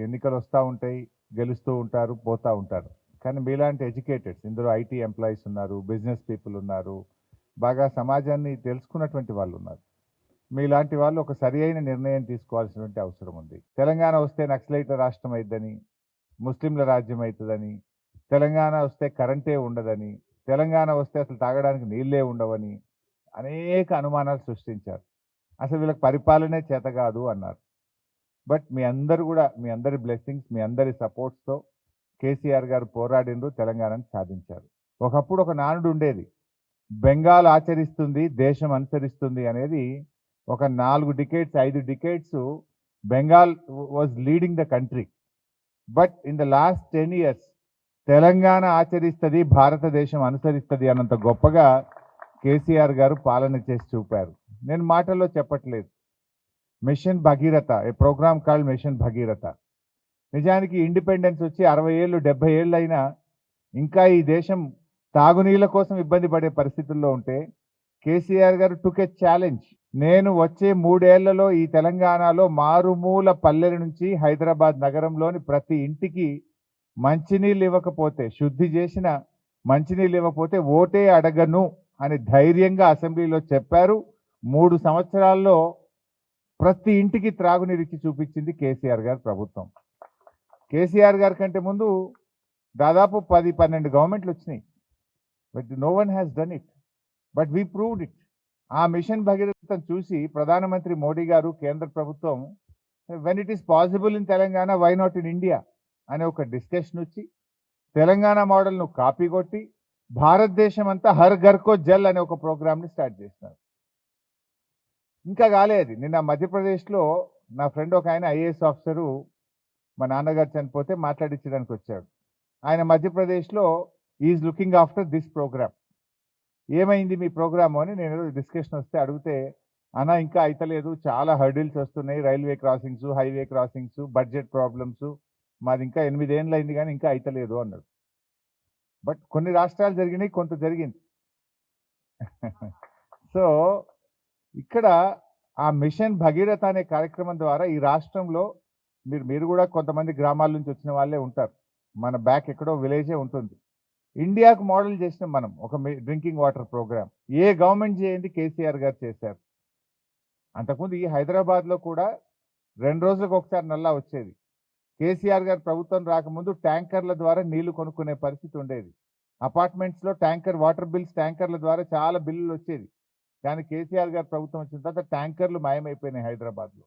ఎన్నికలు వస్తూ ఉంటాయి, గెలుస్తూ ఉంటారు, పోతూ ఉంటారు. కానీ మీలాంటి ఎడ్యుకేటెడ్స్, ఇందులో ఐటీ ఎంప్లాయీస్ ఉన్నారు, బిజినెస్ పీపుల్ ఉన్నారు, బాగా సమాజాన్ని తెలుసుకున్నటువంటి వాళ్ళు ఉన్నారు. మీలాంటి వాళ్ళు ఒక సరి అయిన నిర్ణయం తీసుకోవాల్సినటువంటి అవసరం ఉంది. తెలంగాణ వస్తే నక్సలైట్ల రాష్ట్రం అయిద్దని, ముస్లింల రాజ్యం అవుతుందని, తెలంగాణ వస్తే కరెంటే ఉండదని, తెలంగాణ వస్తే అసలు తాగడానికి నీళ్ళే ఉండవని అనేక అనుమానాలు సృష్టించారు. అసలు వీళ్ళకి పరిపాలనే చేత కాదు అన్నారు. బట్ మీ అందరూ కూడా, మీ అందరి బ్లెస్సింగ్స్, మీ అందరి సపోర్ట్స్తో కేసీఆర్ గారు పోరాడిండ్రు, తెలంగాణను సాధించారు. ఒకప్పుడు ఒక నానుడు ఉండేది, బెంగాల్ ఆచరిస్తుంది, దేశం అనుసరిస్తుంది అనేది. ఒక 4 decades, 5 decades Bengal was leading the country. But in the last 10 years Telangana ఆచరిస్తుంది, భారతదేశం అనుసరిస్తుంది అన్నంత గొప్పగా కేసీఆర్ గారు పాలన చేసి చూపారు. నేను మాటల్లో చెప్పట్లేదు. మిషన్ భగీరథ, ఏ ప్రోగ్రామ్ కాల్డ్ మిషన్ భగీరథ. నిజానికి ఇండిపెండెన్స్ వచ్చి 60 ఏళ్ళు 70 ఏళ్ళు అయినా ఇంకా ఈ దేశం తాగునీళ్ళ కోసం ఇబ్బంది పడే పరిస్థితుల్లో ఉంటే కేసీఆర్ గారు టుక్ ఏ ఛాలెంజ్. నేను వచ్చే 3 ఏళ్లలో ఈ తెలంగాణలో మారుమూల పల్లెల నుంచి హైదరాబాద్ నగరంలోని ప్రతి ఇంటికి మంచినీళ్ళు ఇవ్వకపోతే, శుద్ధి చేసిన మంచినీళ్ళు ఇవ్వకపోతే ఓటే అడగను అని ధైర్యంగా అసెంబ్లీలో చెప్పారు. 3 సంవత్సరాల్లో ప్రతి ఇంటికి త్రాగునీరు ఇచ్చి చూపించింది కేసీఆర్ గారి ప్రభుత్వం. కేసీఆర్ గారి కంటే ముందు దాదాపు 10-12 గవర్నమెంట్లు వచ్చినాయి. But no one has done it. But we proved it. ఆ మిషన్ భగీరథను చూసి ప్రధానమంత్రి మోడీ గారు, కేంద్ర ప్రభుత్వం, when it is possible in Telangana, why not in India అనే ఒక డిస్కషన్ వచ్చి తెలంగాణ మోడల్ను కాపీ కొట్టి భారతదేశం అంతా హర్ ఘర్ కో జల్ అనే ఒక ప్రోగ్రామ్ని స్టార్ట్ చేసినారు. ఇంకా కాలేదు. నిన్న మధ్యప్రదేశ్లో నా ఫ్రెండ్ ఒక ఆయన ఐఏఎస్ ఆఫీసరు, మా నాన్నగారు చనిపోతే మాట్లాడించడానికి వచ్చాడు. ఆయన మధ్యప్రదేశ్లో is looking after this programme. ఏమైంది మీ ప్రోగ్రాము అని నేను డిస్కషన్ వస్తే అడిగితే, అన్న ఇంకా అయితలేదు, చాలా హర్డిల్స్ వస్తున్నాయి, railway crossings, highway crossings, budget problems, మాది ఇంకా 8 ఏళ్ళు అయింది కానీ ఇంకా అయితలేదు అన్నాడు. బట్ కొన్ని రాష్ట్రాలు జరిగినాయి, కొంత జరిగింది. సో ఇక్కడ ఆ మిషన్ భగీరథ అనే కార్యక్రమం ద్వారా ఈ రాష్ట్రంలో మీరు కూడా కొంతమంది గ్రామాల నుంచి వచ్చిన వాళ్ళే ఉంటారు. మన బ్యాక్ ఎక్కడో విలేజే ఉంటుంది. ఇండియాకు మోడల్ చేసిన మనం ఒక డ్రింకింగ్ వాటర్ ప్రోగ్రామ్ ఏ గవర్నమెంట్ చేయండి, కేసీఆర్ గారు చేశారు. అంతకుముందు ఈ హైదరాబాద్లో కూడా 2 రోజులకు ఒకసారి నల్లా వచ్చేది. కేసీఆర్ గారు ప్రభుత్వం రాకముందు ట్యాంకర్ల ద్వారా నీళ్లు కొనుక్కునే పరిస్థితి ఉండేది. అపార్ట్మెంట్స్లో ట్యాంకర్ వాటర్ బిల్స్ ట్యాంకర్ల ద్వారా చాలా బిల్లులు వచ్చేది. కానీ కేసీఆర్ గారు ప్రభుత్వం వచ్చిన తర్వాత ట్యాంకర్లు మాయమైపోయినాయి హైదరాబాద్లో.